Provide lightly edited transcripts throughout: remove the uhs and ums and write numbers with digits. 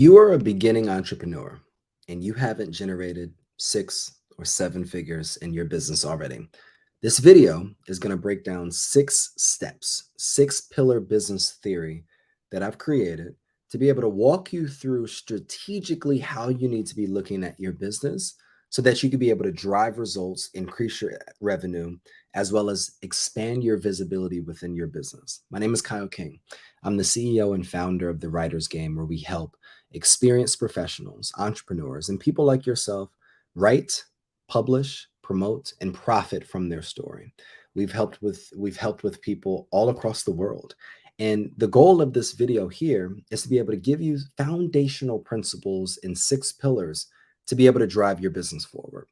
You are a beginning entrepreneur and you haven't generated 6 or 7 figures in your business already. This video is going to break down 6 steps, 6 pillar business theory that I've created to be able to walk you through strategically how you need to be looking at your business so that you can be able to drive results, increase your revenue, as well as expand your visibility within your business. My name is Kyle King. I'm the CEO and founder of The Writer's Game, where we help experienced professionals, entrepreneurs, and people like yourself write, publish, promote, and profit from their story. We've helped with people all across the world. And the goal of this video here is to be able to give you foundational principles in 6 pillars to be able to drive your business forward.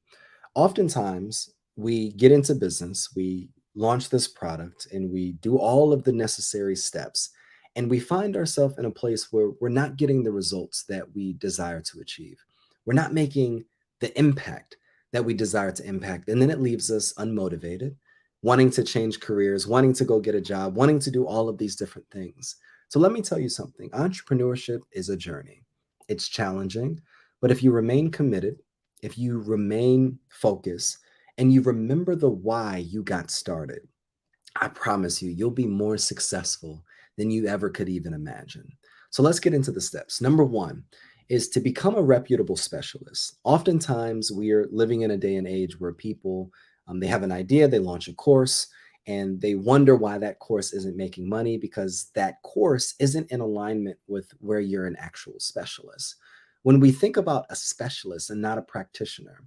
Oftentimes, we get into business, we launch this product, and we do all of the necessary steps. And we find ourselves in a place where we're not getting the results that we desire to achieve. We're not making the impact that we desire to impact. And then it leaves us unmotivated, wanting to change careers, wanting to go get a job, wanting to do all of these different things. So let me tell you something, entrepreneurship is a journey. It's challenging, but if you remain committed, if you remain focused, and you remember the why you got started, I promise you, you'll be more successful than you ever could even imagine. So let's get into the steps. Number one is to become a reputable specialist. Oftentimes, we are living in a day and age where people they have an idea, they launch a course, and they wonder why that course isn't making money because that course isn't in alignment with where you're an actual specialist. When we think about a specialist and not a practitioner,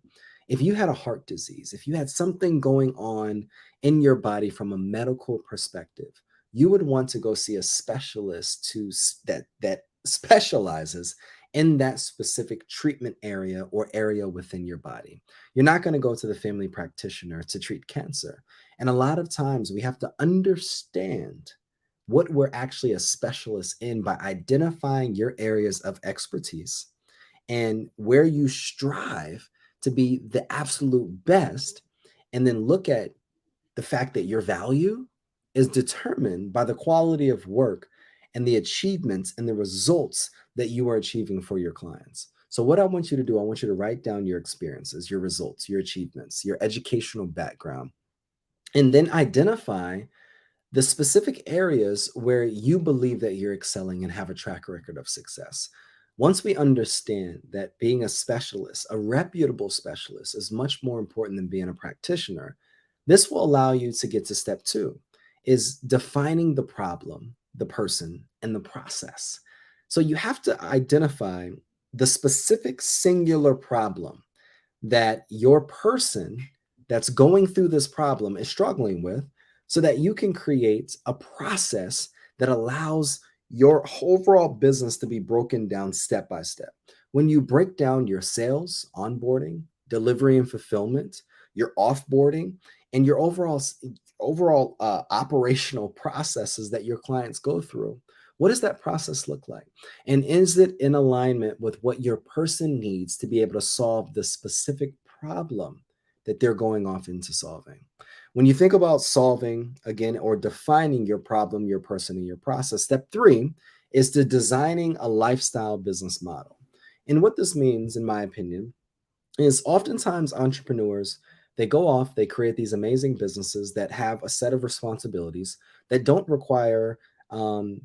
if you had a heart disease, if you had something going on in your body from a medical perspective, you would want to go see a specialist that specializes in that specific treatment area or area within your body. You're not going to go to the family practitioner to treat cancer. And a lot of times we have to understand what we're actually a specialist in by identifying your areas of expertise and where you strive to be the absolute best, and then look at the fact that your value is determined by the quality of work and the achievements and the results that you are achieving for your clients. So, what I want you to do, I want you to write down your experiences, your results, your achievements, your educational background, and then identify the specific areas where you believe that you're excelling and have a track record of success. Once we understand that being a specialist, a reputable specialist, is much more important than being a practitioner, this will allow you to get to step two, is defining the problem, the person, and the process. So you have to identify the specific singular problem that your person that's going through this problem is struggling with so that you can create a process that allows your overall business to be broken down step by step. When you break down your sales, onboarding, delivery and fulfillment, your offboarding, and your overall operational processes that your clients go through, what does that process look like? And is it in alignment with what your person needs to be able to solve the specific problem that they're going off into solving? When you think about solving again or defining your problem, your person, and your process, step three is to designing a lifestyle business model. And what this means, in my opinion, is oftentimes entrepreneurs, they go off, they create these amazing businesses that have a set of responsibilities that don't require um,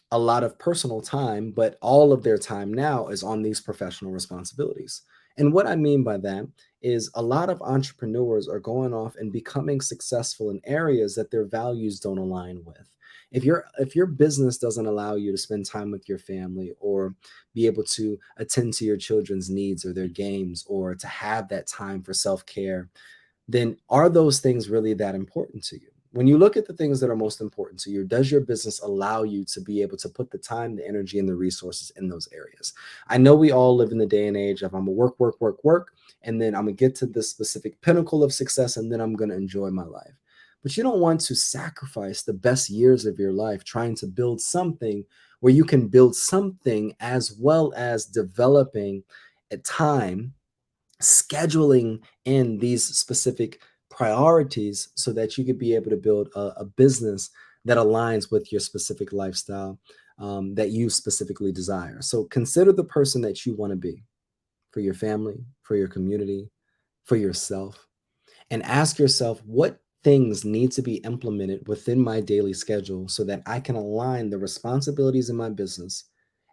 a lot of personal time, but all of their time now is on these professional responsibilities. And what I mean by that is a lot of entrepreneurs are going off and becoming successful in areas that their values don't align with. If your business doesn't allow you to spend time with your family or be able to attend to your children's needs or their games or to have that time for self-care, then are those things really that important to you? When you look at the things that are most important to you, does your business allow you to be able to put the time, the energy, and the resources in those areas? I know we all live in the day and age of I'm gonna work, work, work, work, and then I'm gonna get to this specific pinnacle of success, and then I'm gonna enjoy my life. But you don't want to sacrifice the best years of your life trying to build something where you can build something as well as developing a time, scheduling in these specific priorities so that you could be able to build a business that aligns with your specific lifestyle. that you specifically desire. So consider the person that you want to be for your family, for your community, for yourself, and ask yourself what things need to be implemented within my daily schedule so that I can align the responsibilities in my business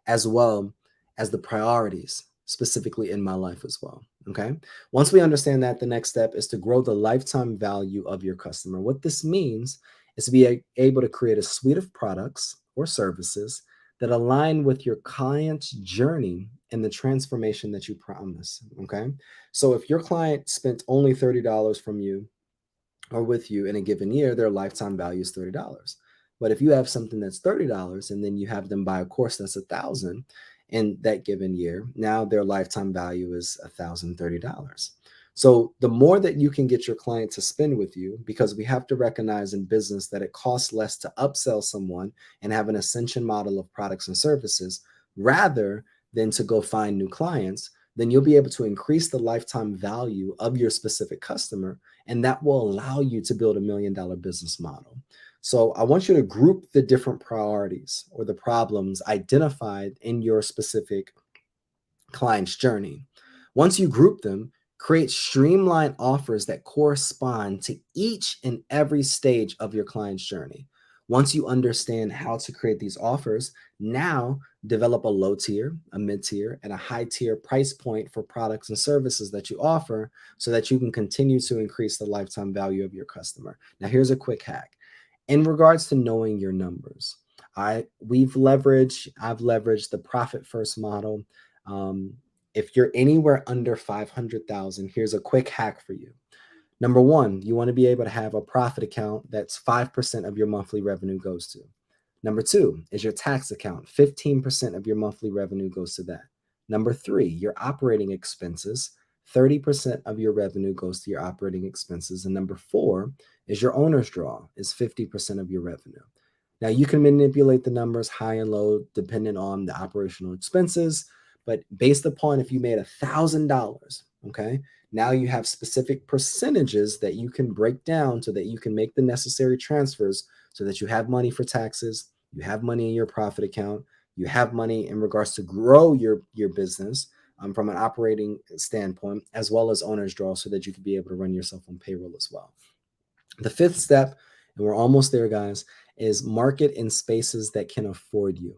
as well as the priorities specifically in my life as well. Okay. Once we understand that, the next step is to grow the lifetime value of your customer. What this means is to be able to create a suite of products or services that align with your client's journey and the transformation that you promise. Okay. So if your client spent only $30 from you or with you in a given year, their lifetime value is $30. But if you have something that's $30 and then you have them buy a course that's 1,000 in that given year, now their lifetime value is $1,030. So the more that you can get your client to spend with you, because we have to recognize in business that it costs less to upsell someone and have an ascension model of products and services rather than to go find new clients, then you'll be able to increase the lifetime value of your specific customer, and that will allow you to build $1 million business model. So I want you to group the different priorities or the problems identified in your specific client's journey. Once you group them, create streamlined offers that correspond to each and every stage of your client's journey. Once you understand how to create these offers, now develop a low tier, a mid tier, and a high tier price point for products and services that you offer so that you can continue to increase the lifetime value of your customer. Now, here's a quick hack. In regards to knowing your numbers, I've leveraged the profit first model. Um, if you're anywhere under 500,000, here's a quick hack for you. Number one, you want to be able to have a profit account that's 5% of your monthly revenue goes to. Number two is your tax account. 15% of your monthly revenue goes to that. Number three, your operating expenses. 30% of your revenue goes to your operating expenses. And number four is your owner's draw, is 50% of your revenue. Now, you can manipulate the numbers high and low depending on the operational expenses, but based upon if you made $1,000, okay, now you have specific percentages that you can break down so that you can make the necessary transfers so that you have money for taxes, you have money in your profit account, you have money in regards to grow your business from an operating standpoint, as well as owner's draw so that you can be able to run yourself on payroll as well. The fifth step, and we're almost there, guys, is market in spaces that can afford you.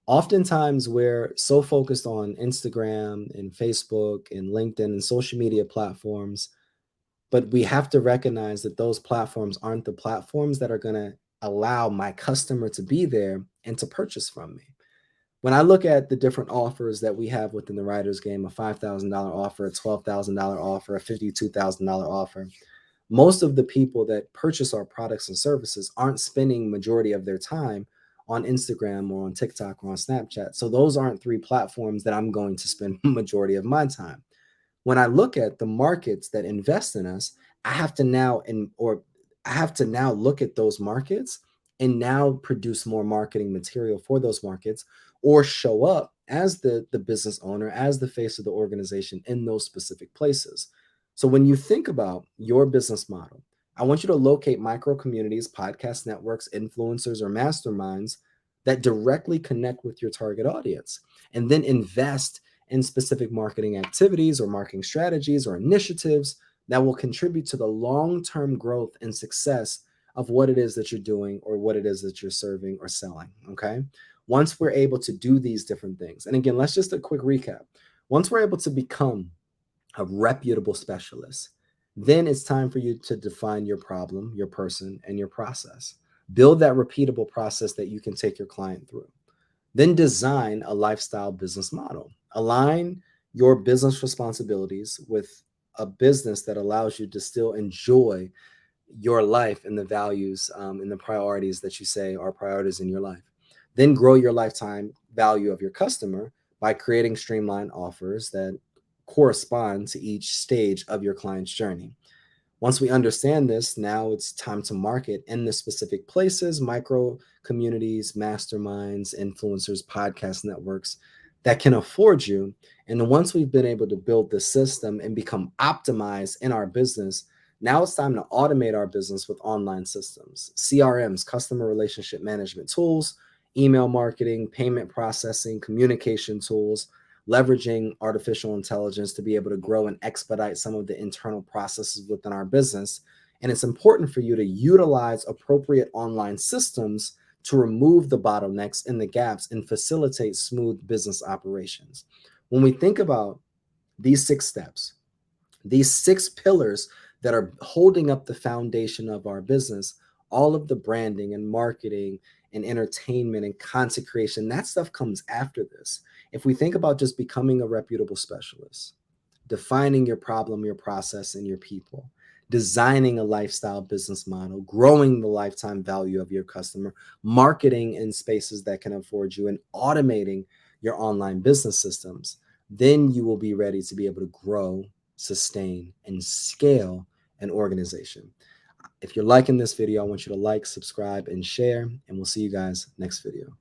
Oftentimes, we're so focused on Instagram and Facebook and LinkedIn and social media platforms, but we have to recognize that those platforms aren't the platforms that are going to allow my customer to be there and to purchase from me. When I look at the different offers that we have within the Writers Game, a $5,000 offer, a $12,000 offer, a $52,000 offer, most of the people that purchase our products and services aren't spending majority of their time on Instagram or on TikTok or on Snapchat. So those aren't three platforms that I'm going to spend majority of my time. When I look at the markets that invest in us, I have to now look at those markets and now produce more marketing material for those markets or show up as the business owner, as the face of the organization in those specific places. So when you think about your business model, I want you to locate micro communities, podcast networks, influencers, or masterminds that directly connect with your target audience, and then invest in specific marketing activities or marketing strategies or initiatives that will contribute to the long-term growth and success of what it is that you're doing or what it is that you're serving or selling. Okay. Once we're able to do these different things, and again, let's just a quick recap. Once we're able to become a reputable specialist, then it's time for you to define your problem, your person, and your process. Build that repeatable process that you can take your client through. Then design a lifestyle business model. Align your business responsibilities with a business that allows you to still enjoy your life and the values and the priorities that you say are priorities in your life. Then grow your lifetime value of your customer by creating streamlined offers that correspond to each stage of your client's journey. Once we understand this, now it's time to market in the specific places, micro communities, masterminds, influencers, podcast networks that can afford you. And then once we've been able to build the system and become optimized in our business, now it's time to automate our business with online systems, CRMs, customer relationship management tools, email marketing, payment processing, communication tools, leveraging artificial intelligence to be able to grow and expedite some of the internal processes within our business. And it's important for you to utilize appropriate online systems to remove the bottlenecks and the gaps and facilitate smooth business operations. When we think about these 6 steps, these 6 pillars that are holding up the foundation of our business, all of the branding and marketing and entertainment and content creation, that stuff comes after this. If we think about just becoming a reputable specialist, defining your problem, your process, and your people, designing a lifestyle business model, growing the lifetime value of your customer, marketing in spaces that can afford you, and automating your online business systems, then you will be ready to be able to grow, sustain, and scale an organization. If you're liking this video, I want you to like, subscribe, and share, and we'll see you guys next video.